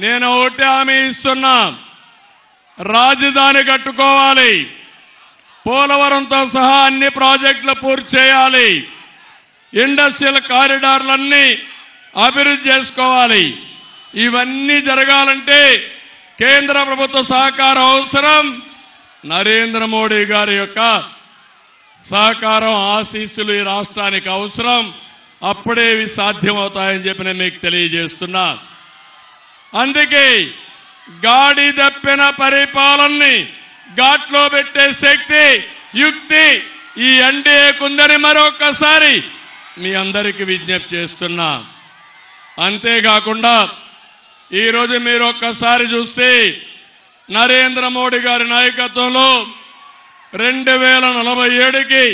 నేను ఒకటి హామీ ఇస్తున్నా, రాజధాని కట్టుకోవాలి, పోలవరంతో సహా అన్ని ప్రాజెక్టులు పూర్తి చేయాలి, ఇండస్ట్రియల్ కారిడార్లన్నీ అభివృద్ధి చేసుకోవాలి. ఇవన్నీ జరగాలంటే కేంద్ర ప్రభుత్వ సహకారం అవసరం, నరేంద్ర మోడీ గారి యొక్క సహకారం ఆశీస్సులు ఈ రాష్ట్రానికి అవసరం. అప్పుడే ఇవి సాధ్యమవుతాయని చెప్పి నేను మీకు తెలియజేస్తున్నా. అందుకే గాడి తప్పిన పరిపాలనని ఘాట్లో పెట్టే శక్తి, యుక్తి ఈ ఎన్డీఏకుందని మరొకసారి మీ అందరికీ విజ్ఞప్తి చేస్తున్నా. అంతేకాకుండా ఈరోజు మీరు ఒక్కసారి చూస్తే నరేంద్ర మోడీ గారి నాయకత్వంలో 2047కి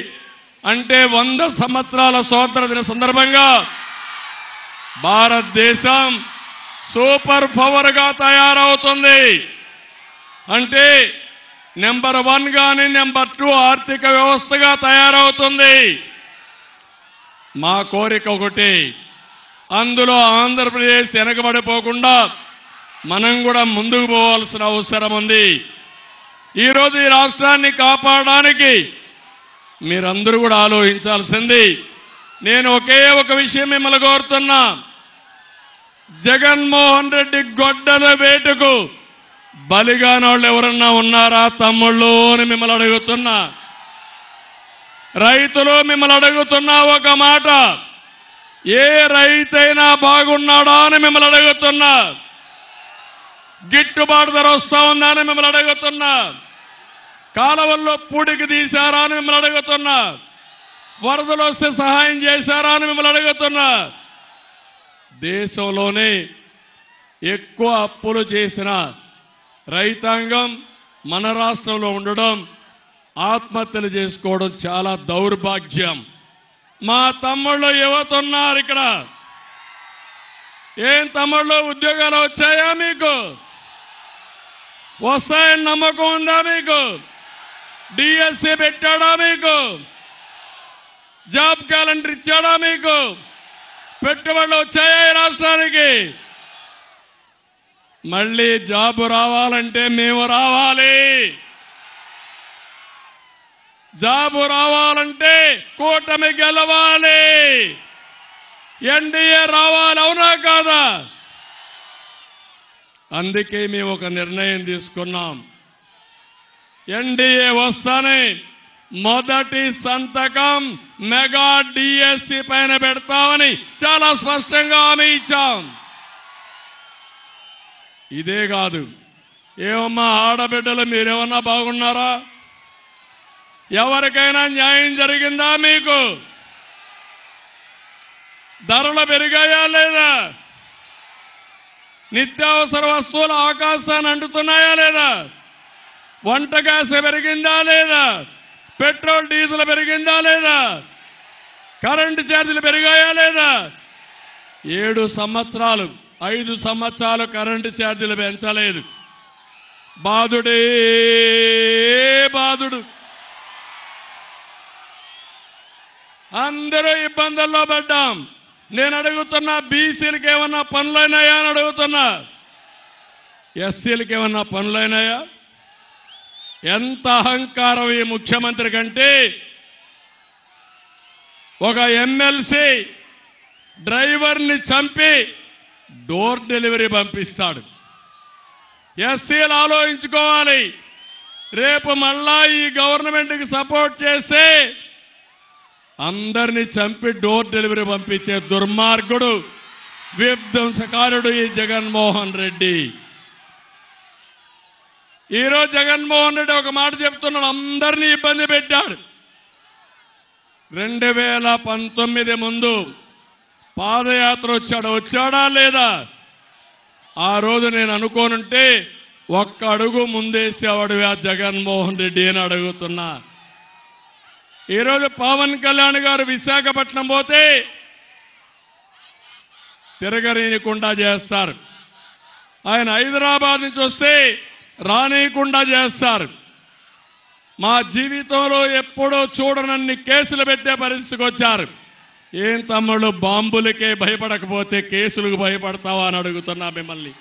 అంటే 100 సంవత్సరాల స్వాతంత్ర దిన సందర్భంగా భారతదేశం సూపర్ పవర్ గా తయారవుతుంది. అంటే నెంబర్ 1 గాని నెంబర్ 2 ఆర్థిక వ్యవస్థగా తయారవుతుంది. మా కోరిక ఒకటి, అందులో ఆంధ్రప్రదేశ్ వెనకబడిపోకుండా మనం కూడా ముందుకు పోవాల్సిన అవసరం ఉంది. ఈరోజు ఈ రాష్ట్రాన్ని కాపాడడానికి మీరందరూ కూడా ఆలోచించాల్సింది. నేను ఒకే ఒక విషయం మిమ్మల్ని కోరుతున్నా, జగన్మోహన్ రెడ్డి గొడ్డల వేటుకు బలిగానోళ్ళు ఎవరన్నా ఉన్నారా తమ్ముళ్ళు అని మిమ్మల్ని అడుగుతున్నా. రైతులు మిమ్మల్ని అడుగుతున్నా ఒక మాట, ఏ రైతైనా బాగున్నాడా అని మిమ్మల్ని అడుగుతున్నా. గిట్టుబాటు ధర వస్తా ఉందా అని మిమ్మల్ని అడుగుతున్నా. కాలువల్లో పూడికి తీశారా అని మిమ్మల్ని అడుగుతున్నా. వరదలు వస్తే సహాయం చేశారా అని మిమ్మల్ని అడుగుతున్నా. దేశంలోనే ఎక్కువ అప్పులు చేసిన రైతాంగం మన రాష్ట్రంలో ఉండడం, ఆత్మహత్యలు చేసుకోవడం చాలా దౌర్భాగ్యం. మా తమ్ముళ్ళు యువత ఉన్నారు ఇక్కడ. ఏం తమ్ముళ్ళు, ఉద్యోగాలు వచ్చాయా మీకు? వస్తాయని నమ్మకం ఉందా మీకు? డిఎస్సీ పెట్టాడా మీకు? జాబ్ క్యాలెండర్ ఇచ్చాడా మీకు? పెట్టుబడులు వచ్చాయా ఈ రాష్ట్రానికి? మళ్ళీ జాబు రావాలంటే మేము రావాలి. జాబు రావాలంటే కూటమి గెలవాలి, ఎన్డీఏ రావాలి. అవునా కాదా? అందుకే మేము ఒక నిర్ణయం తీసుకున్నాం. ఎన్డీఏ వస్తానే మొదటి సంతకం మెగా డిఎస్సీ పైన పెడతామని చాలా స్పష్టంగా హామీ ఇచ్చాం. ఇదే కాదు, ఏమమ్మా ఆడబిడ్డలు మీరేమన్నా బాగున్నారా? ఎవరికైనా న్యాయం జరిగిందా మీకు? ధరలు పెరిగాయా లేదా? నిత్యావసర వస్తువులు ఆకాశాన్ని అంటుతున్నాయా లేదా? వంట గ్యాస్ పెరిగిందా లేదా? పెట్రోల్ డీజిల్ పెరిగిందా లేదా? కరెంటు ఛార్జీలు పెరిగాయా లేదా? 7 సంవత్సరాలు 5 సంవత్సరాలు కరెంటు ఛార్జీలు పెంచలేదు. బాధుడే బాధుడు. అందరూ ఇబ్బందుల్లో పడ్డాం. నేను అడుగుతున్నా, బీసీలకు ఏమన్నా పనులైనాయా అని అడుగుతున్నా. ఎస్సీలకు ఏమన్నా పనులైనాయా? ఎంత అహంకారం ఈ ముఖ్యమంత్రి కంటే, ఒక ఎమ్మెల్సీ డ్రైవర్ని చంపి డోర్ డెలివరీ పంపిస్తాడు. ఎస్సీలు ఆలోచించుకోవాలి. రేపు మళ్ళా ఈ గవర్నమెంట్కి సపోర్ట్ చేస్తే అందరినీ చంపి డోర్ డెలివరీ పంపించే దుర్మార్గుడు, విధ్వంసకారుడు ఈ జగన్మోహన్ రెడ్డి. ఈరోజు జగన్మోహన్ రెడ్డి ఒక మాట చెప్తున్నాడు, అందరినీ ఇబ్బంది పెట్టాడు. 2019 ముందు పాదయాత్ర వచ్చాడా లేదా? ఆ రోజు నేను అనుకోనుంటే ఒక్క అడుగు ముందేసేవాడు ఆ జగన్మోహన్ రెడ్డి అని అడుగుతున్నా. ఈరోజు పవన్ కళ్యాణ్ గారు విశాఖపట్నం పోతే తిరగనీయకుండా చేస్తారు. ఆయన హైదరాబాద్ నుంచి వస్తే రానీయకుండా చేస్తారు. మా జీవితంలో ఎప్పుడూ చూడనన్ని కేసులు పెట్టే పరిస్థితికి వచ్చారు. ఏం తమ్ముళ్ళు, బాంబులకే భయపడకపోతే కేసులకు భయపడతావా అని అడుగుతున్నా మిమ్మల్ని.